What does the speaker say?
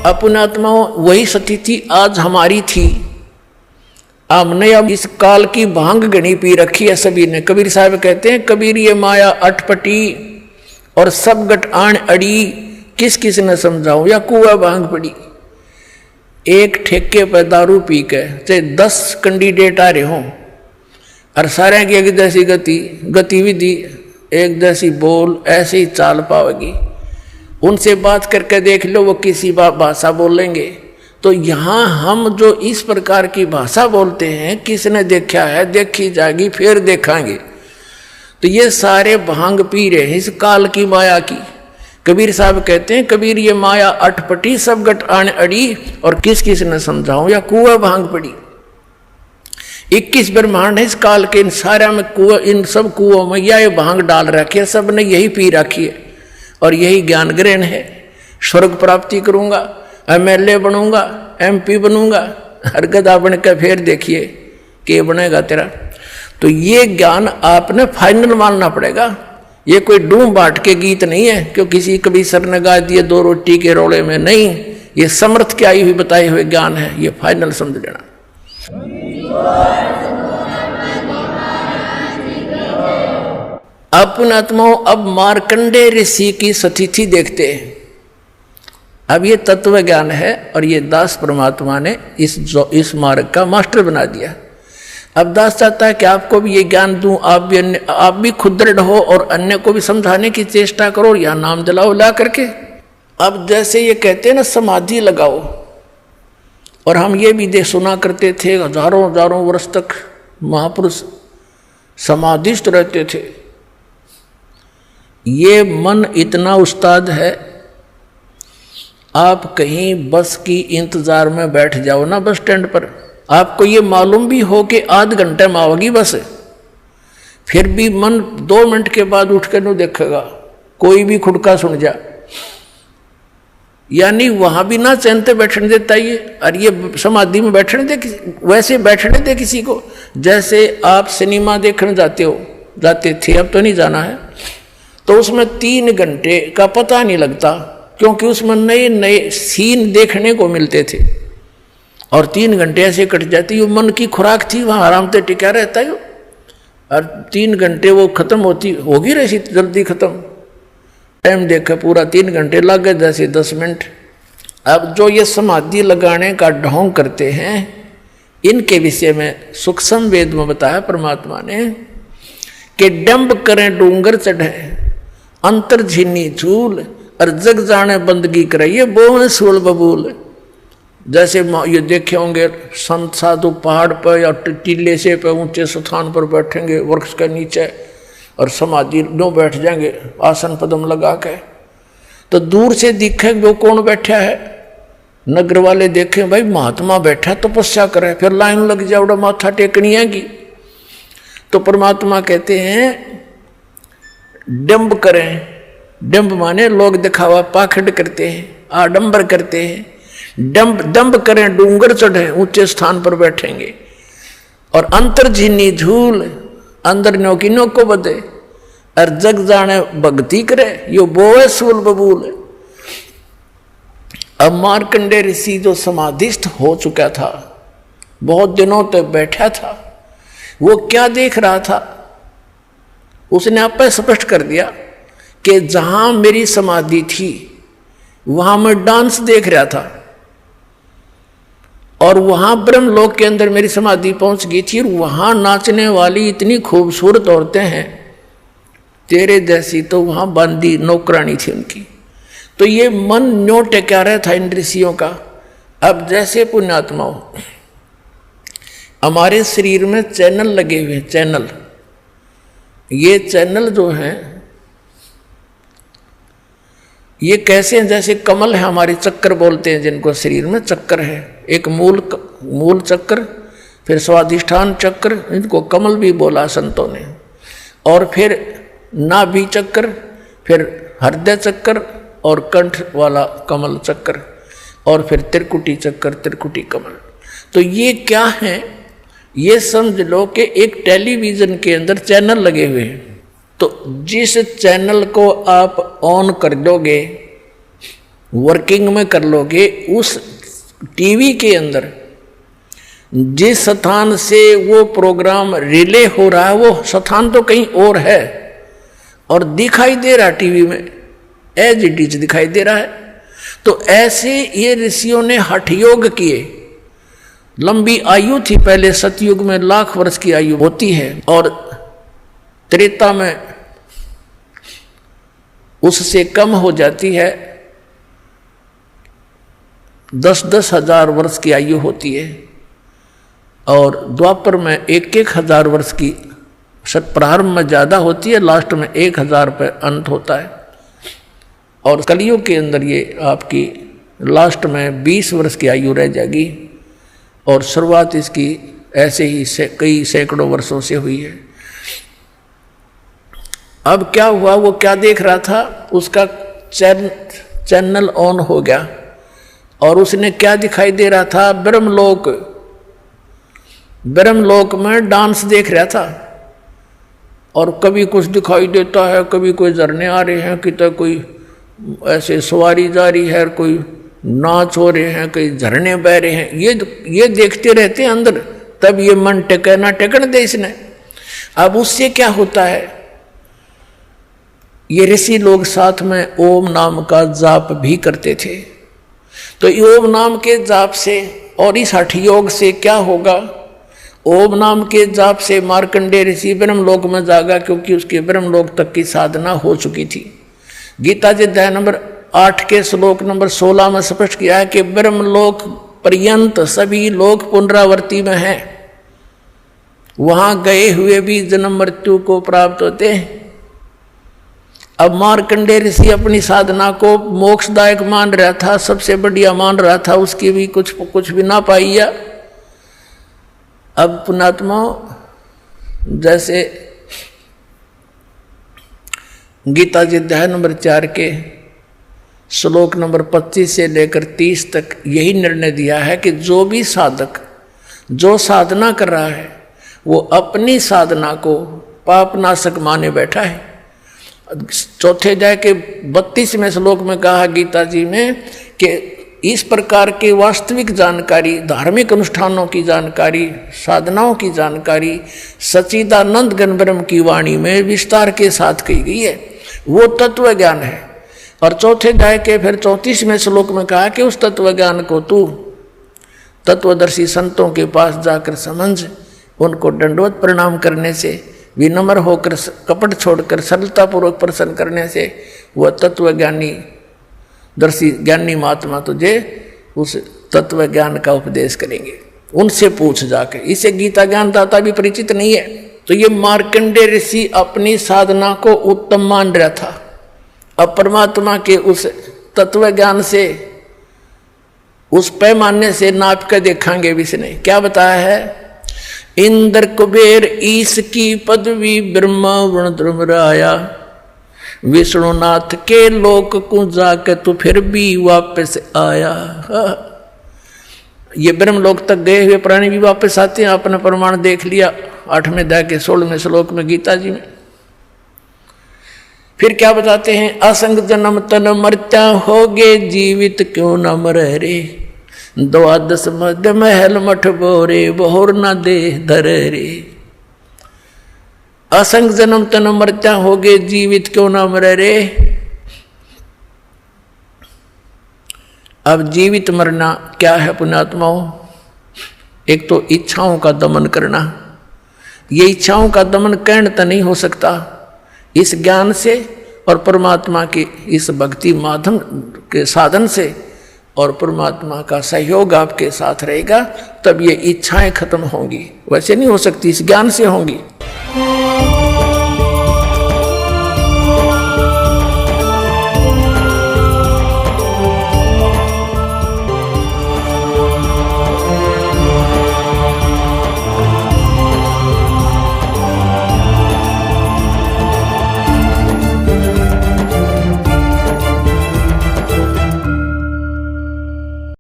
अपनात्मा वही सती थी आज हमारी थी। हमने अब इस काल की भांग गणी पी रखी है सभी ने। कबीर साहब कहते हैं, कबीर ये माया अटपटी और सब गट आण अड़ी, किस किस ने समझाऊं या कुआ भांग पड़ी। एक ठेके पर दारू पी के चाहे 10 कैंडिडेट आ रहे हों और सारे की एक जैसी गतिविधि एक जैसी बोल ऐसे ही चाल पाओगी। उनसे बात करके देख लो वो किसी भाषा बोलेंगे। तो यहाँ हम जो इस प्रकार की भाषा बोलते हैं किसने देखा है, देखी जाएगी फिर देखेंगे। तो ये सारे भांग पी रहे हैं इस काल की माया की। कबीर साहब कहते हैं, कबीर ये माया अटपटी सब गट आण अड़ी, और किस किस ने समझाऊं या कुआ भांग पड़ी। 21 ब्रह्मांड है इस काल के, इन सारा में कुआ, इन सब कुओं में यह भांग डाल रखी है, सब ने यही पी रखी है और यही ज्ञान ग्रहण है। स्वर्ग प्राप्ति करूंगा, MLA बनूंगा, MP बनूंगा, हर गधा बन के फिर देखिए के बनेगा तेरा। तो ये ज्ञान आपने फाइनल मानना पड़ेगा। ये कोई डूम बाट के गीत नहीं है क्यों किसी कभी सर ने गा दिए 2 रोटी के रोले में, नहीं। ये समर्थ की आई हुई बताए हुए ज्ञान है, ये फाइनल समझ लेना। अपन आत्माओं अब मार्कंडे ऋषि की सतिथि देखते हैं। अब ये तत्व ज्ञान है और ये दास परमात्मा ने इस मार्ग का मास्टर बना दिया। अब दास चाहता है कि आपको भी ये ज्ञान दूं, आप भी खुद दृढ़ हो और अन्य को भी समझाने की चेष्टा करो, या नाम दिलाओ ला करके। अब जैसे ये कहते हैं ना समाधि लगाओ, और हम ये भी सुना करते थे हजारों वर्ष तक महापुरुष समाधिस्थ रहते थे। ये मन इतना उस्ताद है, आप कहीं बस की इंतजार में बैठ जाओ ना बस स्टैंड पर, आपको ये मालूम भी हो कि आध घंटे में आओगी बस, फिर भी मन 2 मिनट के बाद उठ कर नहीं देखेगा, कोई भी खुड़का सुन जा। यानी वहां भी ना चैनते बैठने देता ये, और ये समाधि में बैठने दे, वैसे बैठने दे किसी को। जैसे आप सिनेमा देखने जाते थे, अब तो नहीं जाना है, तो उसमें 3 घंटे का पता नहीं लगता क्योंकि उसमें नए नए सीन देखने को मिलते थे, और 3 घंटे ऐसे कट जाती। वो मन की खुराक थी, वहाँ आराम से टिका रहता है, और 3 घंटे वो खत्म होगी रही जल्दी खत्म। टाइम देखा पूरा 3 घंटे लग गए, जैसे 10 मिनट। अब जो ये समाधि लगाने का ढोंग करते हैं, इनके विषय में सूक्ष्म वेद में बताया परमात्मा ने कि डंब करें डूंगर चढ़े, अंतर झीनी झूल, और जग जाने बंदगी करे, ये बोल सूल बबूल। जैसे ये देखे होंगे संत साधु पहाड़ पर या टीले से पे ऊंचे स्थान पर बैठेंगे वृक्ष के नीचे, और समाधि नो बैठ जाएंगे आसन पदम लगा के, तो दूर से दिखेंगे वो कौन बैठा है। नगर वाले देखें भाई महात्मा बैठा तपस्या करे, फिर लाइन लग जाओ माथा टेकनी आएगी। तो परमात्मा कहते हैं डंब करें, डंब माने लोग दिखावा पाखंड करते हैं, आडंबर करते हैं। डंब करें डूंगर चढ़े, ऊंचे स्थान पर बैठेंगे, और अंतर झीनी झूल, अंदर नौकिनों को बदे, और जग जाने भक्ति करे, यो बोए सूल बबूल। अब मार्कंडे ऋषि जो समाधिस्थ हो चुका था, बहुत दिनों तक बैठा था, वो क्या देख रहा था, उसने आप स्पष्ट कर दिया कि जहां मेरी समाधि थी वहां मैं डांस देख रहा था, और वहां ब्रह्मलोक के अंदर मेरी समाधि पहुंच गई थी, और वहां नाचने वाली इतनी खूबसूरत औरतें हैं तेरे जैसी, तो वहां बांदी नौकरानी थी उनकी। तो ये मन न्यो टेका रहा था इन ऋषियों का। अब जैसे पुण्यात्माओं, हमारे शरीर में चैनल लगे हुए, चैनल, ये चैनल जो हैं ये कैसे हैं, जैसे कमल है हमारे, चक्कर बोलते हैं जिनको, शरीर में चक्कर है, एक मूल चक्र, फिर स्वाधिष्ठान चक्र, इनको कमल भी बोला संतों ने, और फिर नाभि चक्र, फिर हृदय चक्र, और कंठ वाला कमल चक्र, और फिर त्रिकुटी चक्र, त्रिकुटी कमल। तो ये क्या है, ये समझ लो कि एक टेलीविजन के अंदर चैनल लगे हुए हैं, तो जिस चैनल को आप ऑन कर दोगे, वर्किंग में कर लोगे, उस टीवी के अंदर जिस स्थान से वो प्रोग्राम रिले हो रहा है वो स्थान तो कहीं और है और दिखाई दे रहा टीवी में, एज इट इज दिखाई दे रहा है। तो ऐसे ये ऋषियों ने हठ योग किए। लंबी आयु थी पहले, सतयुग में 1,00,000 वर्ष की आयु होती है और त्रेता में उससे कम हो जाती है, 10-10 हजार वर्ष की आयु होती है और द्वापर में 1-1 हजार वर्ष की, प्रारंभ में ज़्यादा होती है, लास्ट में 1,000 पे अंत होता है। और कलियुग के अंदर ये आपकी लास्ट में 20 वर्ष की आयु रह जाएगी और शुरुआत इसकी ऐसे ही कई सैकड़ों वर्षों से हुई है। अब क्या हुआ, वो क्या देख रहा था, उसका चैनल ऑन हो गया और उसने क्या दिखाई दे रहा था, ब्रह्मलोक में डांस देख रहा था। और कभी कुछ दिखाई देता है, कभी कोई झरने आ रहे हैं, कितना कोई ऐसे सवारी जा रही है, कोई नाच हो रहे हैं, कई झरने बह रहे हैं, ये देखते रहते हैं अंदर। तब ये मन टेके ना टेकन दे इसने। अब उससे क्या होता है, ये ऋषि लोग साथ में ओम नाम का जाप भी करते थे। तो ओम नाम के जाप से और इस हठ योग से क्या होगा, ओम नाम के जाप से मार्कंडेय ऋषि ब्रह्मलोक में जागा, क्योंकि उसके ब्रह्मलोक तक की साधना हो चुकी थी। गीता जी अध्याय नंबर 8 के श्लोक नंबर 16 में स्पष्ट किया है कि ब्रह्मलोक पर्यंत सभी लोग पुनरावृत्ति में हैं, वहां गए हुए भी जन्म मृत्यु को प्राप्त होते हैं। अब मार्कंडेय ऋषि अपनी साधना को मोक्षदायक मान रहा था, सबसे बढ़िया मान रहा था, उसकी भी कुछ भी ना पाइया। अब पुणात्मा जैसे गीता जी अध्याय नंबर 4 के श्लोक नंबर 25 से लेकर 30 तक यही निर्णय दिया है कि जो भी साधक जो साधना कर रहा है वो अपनी साधना को पापनाशक माने बैठा है। चौथे अध्याय के 32वें श्लोक में कहा गीता जी में कि इस प्रकार के वास्तविक जानकारी, धार्मिक अनुष्ठानों की जानकारी, साधनाओं की जानकारी सच्चिदानंद घन ब्रह्म की वाणी में विस्तार के साथ कही गई है, वो तत्व ज्ञान है। और चौथे अध्याय के फिर 34वें श्लोक में कहा कि उस तत्व ज्ञान को तू तत्वदर्शी संतों के पास जाकर समझ, उनको दंडवत प्रणाम करने से, विनम्र होकर, कपट छोड़कर सरलतापूर्वक प्रसन्न करने से वह तत्वज्ञानी दर्शी ज्ञानी महात्मा तुझे उस तत्व ज्ञान का उपदेश करेंगे। उनसे पूछ जाकर, इसे गीता ज्ञान दाता भी परिचित नहीं है। तो ये मार्कंडेय ऋषि अपनी साधना को उत्तम मान रहा था। अब परमात्मा के उस तत्व ज्ञान से, उस पैमाने से नाप कर देखेंगे। इसने क्या बताया है, इंद्र कुबेर ईश की पदवी ब्रह्मा वरुण ध्रुवराया, विष्णुनाथ के लोक को जाके तो फिर भी वापस आया। ये ब्रह्मलोक तक गए हुए प्राणी भी वापस आते हैं, अपना प्रमाण देख लिया 8वें अध्याय के 16वें श्लोक में गीता जी में। फिर क्या बताते हैं, असंग जन्म तन मर्त्या होगे, जीवित क्यों न मरे रे, 12 मध्य महल मठ बोरे, बहुर न दे धरे रे। असंग जन्म तन मर्त्या होगे, जीवित क्यों न मरे रे। अब जीवित मरना क्या है पुण्यात्माओं, एक तो इच्छाओं का दमन करना। ये इच्छाओं का दमन कैण तो नहीं हो सकता इस ज्ञान से और परमात्मा के इस भक्ति माध्यम के साधन से, और परमात्मा का सहयोग आपके साथ रहेगा, तब ये इच्छाएं खत्म होंगी। वैसे नहीं हो सकती, इस ज्ञान से होंगी।